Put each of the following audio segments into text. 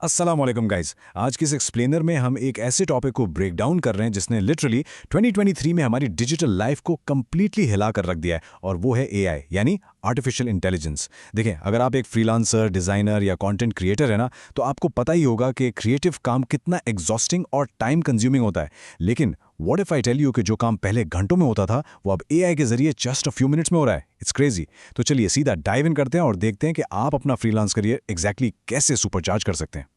अस्सलाम वालेकुम गाइस। आज के इस एक्सप्लेनर में हम एक ऐसे टॉपिक को ब्रेक डाउन कर रहे हैं जिसने लिटरली 2023 में हमारी डिजिटल लाइफ को कंप्लीटली हिला कर रख दिया है, और वो है एआई यानी आर्टिफिशियल इंटेलिजेंस। देखें, अगर आप एक फ्रीलांसर, डिज़ाइनर या कंटेंट क्रिएटर है ना, तो आपको पता ही होगा कि क्रिएटिव काम कितना एग्जॉस्टिंग और टाइम कंज्यूमिंग होता है। लेकिन what if I tell you कि जो काम पहले घंटों में होता था वो अब एआई के जरिए जस्ट अ फ्यू मिनट्स में हो रहा है। It's crazy. तो चलिए सीधा डाइव इन करते हैं और देखते हैं कि आप अपना फ्रीलांस करियर एग्जैक्टली कैसे सुपरचार्ज कर सकते हैं।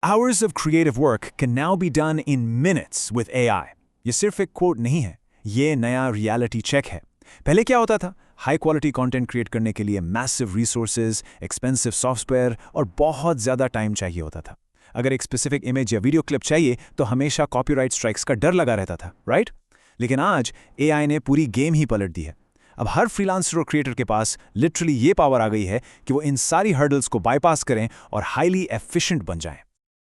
Hours of creative work can now be done in minutes with AI. ये सिर्फ एक कोड नहीं है, ये नया रियलिटी चेक है। पहले क्या होता था? हाई क्वालिटी कंटेंट क्रिएट करने के लिए मैसिव रिसोर्सेज, एक्सपेंसिव सॉफ्टवेयर और बहुत ज़्यादा टाइम चाहिए होता था। अगर एक स्पेसिफिक इमेज या वीडियो क्लिप चाहिए तो हमेशा कॉपीराइट स्ट्राइक्स का डर लगा रहता था, राइट? लेकिन आज AI ने पूरी गेम ही पलट दी है। अब हर फ्रीलांसर और क्रिएटर के पास लिटरली ये पावर आ गई है कि वो इन सारी हर्डल्स को बाईपास करें और हाईली एफिशिएंट बन जाएं।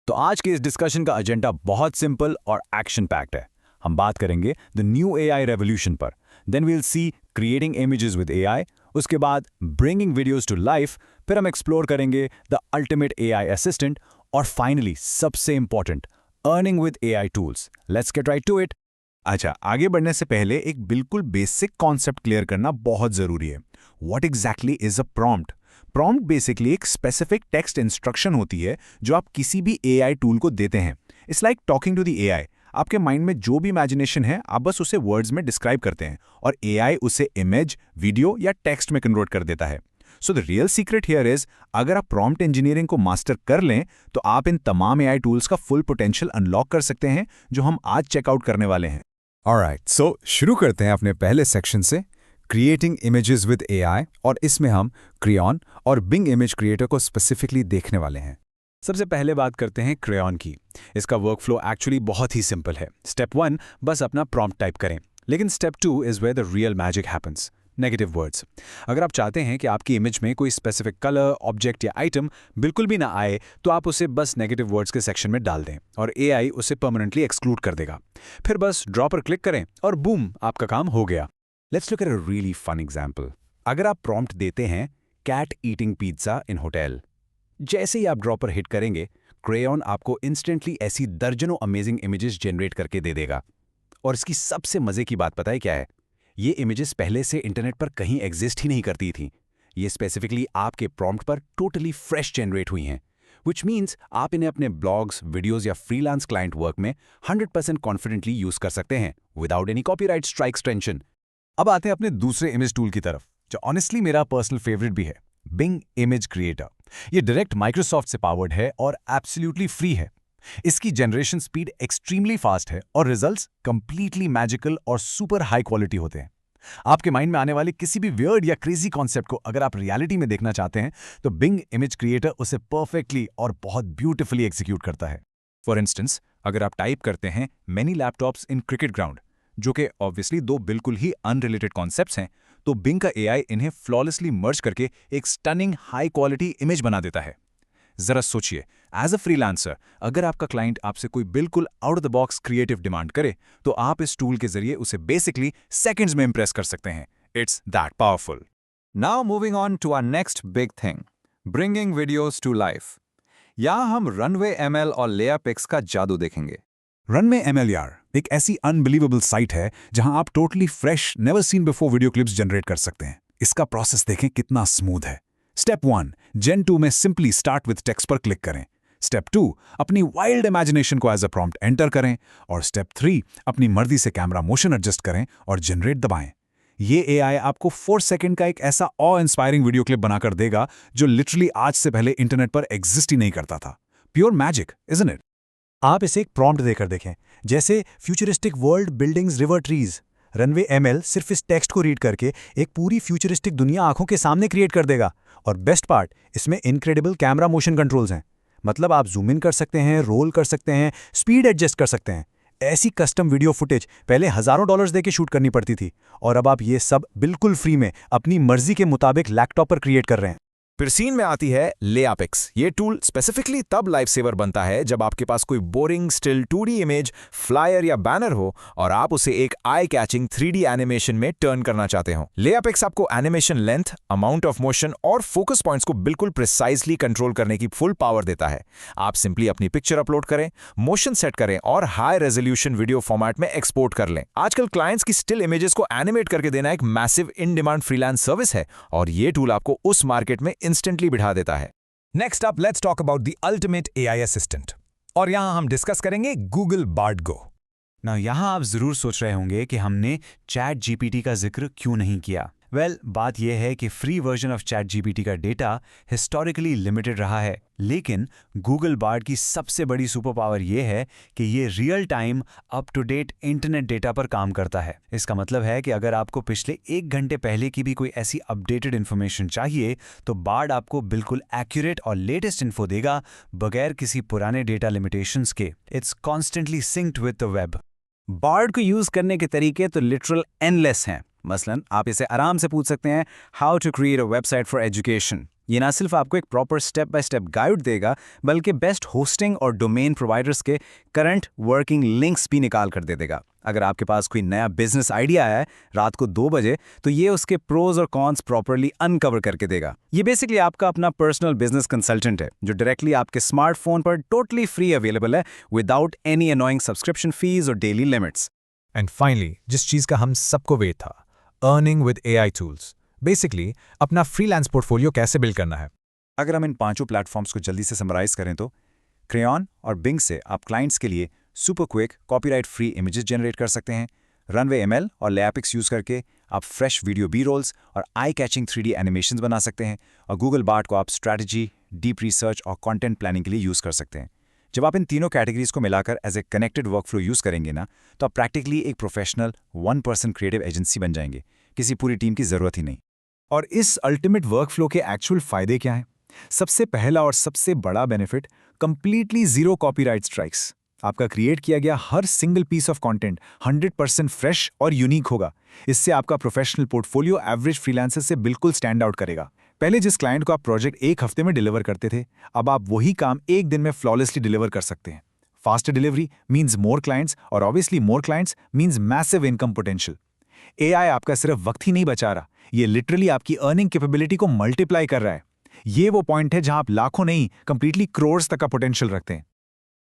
तो आज के इस डिस्कशन का एजेंडा बहुत सिंपल और एक्शन पैक्ड है। हम बात करेंगे द न्यू एआई रेवोल्यूशन पर, then we'll see creating images with AI, उसके बाद ब्रिंगिंग वीडियोस टू लाइफ, फिर हम एक्सप्लोर करेंगे द अल्टीमेट एआई असिस्टेंट, और फाइनली सबसे important, earning with AI tools. Let's get right to it. अच्छा, आगे बढ़ने से पहले एक बिल्कुल बेसिक कॉन्सेप्ट क्लियर करना बहुत जरूरी है। What exactly is a prompt? Prompt basically एक स्पेसिफिक टेक्स्ट इंस्ट्रक्शन होती है जो आप किसी भी एआई टूल को देते हैं। It's like talking to the AI. आपके माइंड में जो भी इमेजिनेशन है, आप बस उसे वर्ड्स में डिस्क्राइब करते हैं और एआई उसे इमेज, वीडियो या टेक्स्ट में कन्वर्ट कर देता है। So the real secret here is, अगर आप प्रॉम्प्ट इंजीनियरिंग को मास्टर कर लें तो आप इन तमाम एआई टूल्स का फुल पोटेंशियल अनलॉक कर सकते हैं, जो हम आज चेकआउट करने वाले हैं। ऑलराइट, सो शुरू करते हैं अपने पहले सेक्शन से, क्रिएटिंग इमेजेस विद एआई, और इसमें हम क्रेयॉन और बिंग इमेज क्रिएटर को स्पेसिफिकली देखने वाले हैं। सबसे पहले बात करते हैं क्रेयॉन की। इसका वर्कफ्लो एक्चुअली बहुत ही सिंपल है। स्टेप 1, बस अपना प्रॉम्प्ट टाइप करें। लेकिन step 2 is where the real magic happens, negative words. अगर आप चाहते हैं कि आपकी इमेज में कोई स्पेसिफिक कलर, ऑब्जेक्ट या आइटम बिल्कुल भी ना आए, तो आप उसे बस नेगेटिव वर्ड्स के सेक्शन में डाल दें और एआई उसे परमानेंटली एक्सक्लूड कर देगा। फिर बस ड्रॉ पर क्लिक करें और बूम, आपका काम हो गया। Let's look at a really fun example. अगर आप प्रॉम्प्ट देते हैं cat eating pizza in hotel, जैसे ही आप ड्रॉ पर हिट करेंगे, क्रेयॉन आपको इंस्टेंटली ऐसी दर्जनों अमेजिंग इमेजेस जनरेट करके दे देगा। और इसकी सबसे मजे की बात पता है क्या है? ये इमेजेस पहले से इंटरनेट पर कहीं एग्जिस्ट ही नहीं करती थी। ये स्पेसिफिकली आपके प्रॉम्प्ट पर टोटली फ्रेश जनरेट हुई हैं, विच मीन्स आप इन्हें अपने ब्लॉग्स, वीडियोस या फ्रीलांस क्लाइंट वर्क में 100% कॉन्फिडेंटली यूज कर सकते हैं without any copyright strikes tension. अब आते हैं अपने दूसरे इमेज टूल की तरफ, जो ऑनेस्टली मेरा पर्सनल फेवरेट भी है, बिंग इमेज क्रिएटर। ये डायरेक्ट माइक्रोसॉफ्ट से पावर्ड है और एब्सोल्युटली फ्री है। इसकी जनरेशन स्पीड एक्सट्रीमली फास्ट है और रिजल्ट्स कंप्लीटली मैजिकल और सुपर हाई क्वालिटी होते हैं। आपके माइंड में आने वाले किसी भी वियर्ड या क्रेजी कॉन्सेप्ट को अगर आप रियलिटी में देखना चाहते हैं, तो बिंग इमेज क्रिएटर उसे परफेक्टली और बहुत ब्यूटिफुली एग्जीक्यूट करता है। फॉर इंस्टेंस, अगर आप टाइप करते हैं many laptops in cricket ground, जो कि ऑब्वियसली दो बिल्कुल ही अनरिलेटेड कॉन्सेप्ट्स हैं, तो बिंग का एआई इन्हें फ्लॉलेसली मर्ज करके एक स्टनिंग हाई क्वालिटी इमेज बना देता है। जरा सोचिए, एज अ फ्रीलांसर, अगर आपका क्लाइंट आपसे कोई बिल्कुल out of the box creative demand करे, तो आप इस टूल के जरिए उसे बेसिकली सेकंड्स में इंप्रेस कर सकते हैं। It's that powerful. Now moving on to our next big thing, bringing videos to life. यहाँ हम रनवे ML और लेयरपिक्स का जादू देखेंगे। रनवे एमएल यार एक ऐसी अनबिलीवेबल साइट है जहां आप totally fresh, never seen before video clips generate कर सकते हैं। इसका प्रोसेस देखें कितना स्मूथ है। स्टेप 1, जेन 2 में सिंपली स्टार्ट विथ टेक्स्ट पर क्लिक करें। स्टेप 2, अपनी वाइल्ड इमेजिनेशन को एज अ प्रॉम्प्ट एंटर करें। और स्टेप 3, अपनी मर्जी से कैमरा मोशन एडजस्ट करें और जनरेट दबाएं। ये एआई आपको 4 सेकंड का एक ऐसा ऑ इंस्पायरिंग वीडियो क्लिप बनाकर देगा जो लिटरली आज से पहले इंटरनेट पर एग्जिस्ट ही नहीं करता था। Pure magic, isn't it? आप इसे एक प्रॉम्प्ट देकर देखें, जैसे futuristic world, buildings, river, trees. Runway ML सिर्फ इस टेक्स्ट को रीड करके एक पूरी फ्यूचरिस्टिक दुनिया आंखों के सामने क्रिएट कर देगा। और बेस्ट पार्ट, इसमें इनक्रेडिबल कैमरा मोशन कंट्रोल्स हैं। मतलब आप जूम इन कर सकते हैं, रोल कर सकते हैं, स्पीड एडजस्ट कर सकते हैं। ऐसी कस्टम वीडियो फुटेज पहले हजारों डॉलर्स देके शूट करनी पड़ती थी, और अब आप ये सब बिल्कुल फ्री में अपनी मर्जी के मुताबिक लैपटॉप पर क्रिएट कर रहे हैं। फिर सीन में आती है लेआपिक्स। ये टूल स्पेसिफिकली तब लाइफ सेवर बनता है जब आपके पास कोई boring still 2D image, flyer या बैनर हो और आप उसे एक आई कैचिंग 3D एनिमेशन में टर्न करना चाहते हो। लेआपिक्स आपको animation length, amount of motion और फोकस पॉइंट्स को बिल्कुल प्रिसाइजली कंट्रोल करने की फुल पावर देता है। आप सिंपली अपनी पिक्चर अपलोड करें, मोशन सेट करें और हाई रेजोल्यूशन वीडियो फॉर्मेट में एक्सपोर्ट कर लें। आजकल क्लाइंट्स की स्टिल इमेजेस को एनिमेट करके देना एक massive in demand freelance service है और ये टूल आपको उस मार्केट में इंस्टेंटली बिठा देता है। Next up let's talk about the ultimate AI assistant, और यहां हम डिस्कस करेंगे गूगल बार्ड गो। ना यहाँ आप ज़रूर सोच रहे होंगे कि हमने चैट जीपीटी का जिक्र क्यों नहीं किया। बात यह है कि free version of chat GPT का डेटा हिस्टोरिकली लिमिटेड रहा है, लेकिन गूगल बार्ड की सबसे बड़ी सुपर पावर यह है कि ये real time up to date internet data पर काम करता है। इसका मतलब है कि अगर आपको पिछले 1 घंटे पहले की भी कोई ऐसी अपडेटेड इन्फॉर्मेशन चाहिए तो बार्ड आपको बिल्कुल एक्यूरेट और लेटेस्ट इन्फो देगा बगैर किसी पुराने डेटा लिमिटेशंस के। It's constantly synced with the web. Bard को यूज करने के तरीके तो लिटरल एंडलेस हैं। मसलन आप इसे आराम से पूछ सकते हैं how to create a website for education. ये ना सिर्फ आपको एक proper step by step guide देगा, बल्कि बेस्ट होस्टिंग और डोमेन प्रोवाइडर्स के करंट वर्किंग लिंक्स भी निकाल कर दे देगा। अगर आपके पास कोई नया बिजनेस आइडिया है रात को 2 बजे, तो ये उसके प्रोज और कॉन्स प्रॉपरली अनकवर करके देगा। ये बेसिकली आपका अपना पर्सनल बिजनेस कंसल्टेंट है जो डायरेक्टली आपके स्मार्टफोन पर टोटली फ्री अवेलेबल है without any annoying subscription fees और डेली लिमिट्स। एंड फाइनली, जिस चीज का हम सबको वेट था, earning with AI tools. Basically अपना फ्रीलांस पोर्टफोलियो कैसे बिल्ड करना है। अगर हम इन 5 प्लेटफॉर्म्स को जल्दी से समराइज करें तो क्रेयॉन और बिंग से आप क्लाइंट्स के लिए super quick copyright free images generate कर सकते हैं। रनवे एमएल और लेआपिक्स यूज करके आप फ्रेश वीडियो बी रोल्स और आई कैचिंग 3D एनिमेशंस बना सकते हैं। और गूगल बार्ड को आप स्ट्रैटेजी, डीप रिसर्च और कंटेंट प्लानिंग के लिए यूज कर सकते हैं। जब आप इन तीनों कैटेगरीज को मिलाकर as a connected workflow use करेंगे ना, तो आप प्रैक्टिकली एक प्रोफेशनल 1 पर्सन क्रिएटिव एजेंसी बन जाएंगे। किसी पूरी टीम की जरूरत ही नहीं। और इस अल्टीमेट वर्कफ्लो के एक्चुअल फायदे क्या हैं? सबसे पहला और सबसे बड़ा benefit, completely zero copyright strikes. आपका क्रिएट किया गया हर single piece of content 100% fresh और यूनिक होगा। इससे आपका प्रोफेशनल पोर्टफोलियो एवरेज फ्रीलांसर से बिल्कुल स्टैंड आउट करेगा। पहले जिस क्लाइंट को आप प्रोजेक्ट 1 हफ्ते में डिलीवर करते थे, अब आप वही काम 1 दिन में फ्लॉलेसली डिलीवर कर सकते हैं। Faster delivery means more clients, और obviously more clients means massive income potential. AI आपका सिर्फ वक्त ही नहीं बचा रहा, ये लिटरली आपकी अर्निंग कैपेबिलिटी को मल्टीप्लाई कर रहा है। ये वो पॉइंट है जहां आप लाखों नहीं, कंप्लीटली करोड़्स तक का पोटेंशियल रखते हैं।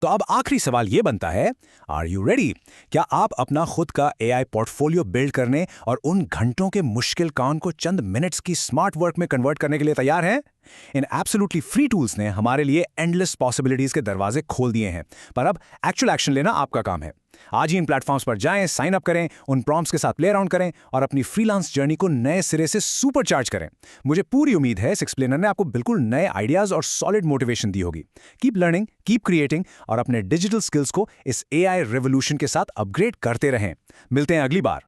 तो अब आखिरी सवाल ये बनता है, आर यू रेडी? क्या आप अपना खुद का एआई पोर्टफोलियो बिल्ड करने और उन घंटों के मुश्किल काम को चंद मिनट्स की स्मार्ट वर्क में कन्वर्ट करने के लिए तैयार हैं? इन एब्सोल्युटली फ्री टूल्स ने हमारे लिए एंडलेस पॉसिबिलिटीज के दरवाजे खोल दिए हैं, पर अब एक्चुअल एक्शन लेना आपका काम है। आज ही इन प्लेटफॉर्म्स पर जाएं, साइन अप करें, उन प्रॉम्प्ट्स के साथ प्ले अराउंड करें और अपनी फ्रीलांस जर्नी को नए सिरे से सुपर चार्ज करें। मुझे पूरी उम्मीद है इस एक्सप्लेनर ने आपको बिल्कुल नए आइडियाज और सॉलिड मोटिवेशन दी होगी। कीप लर्निंग, कीप क्रिएटिंग और अपने डिजिटल स्किल्स को इस एआई रेवोल्यूशन के साथ अपग्रेड करते रहें। मिलते हैं अगली बार।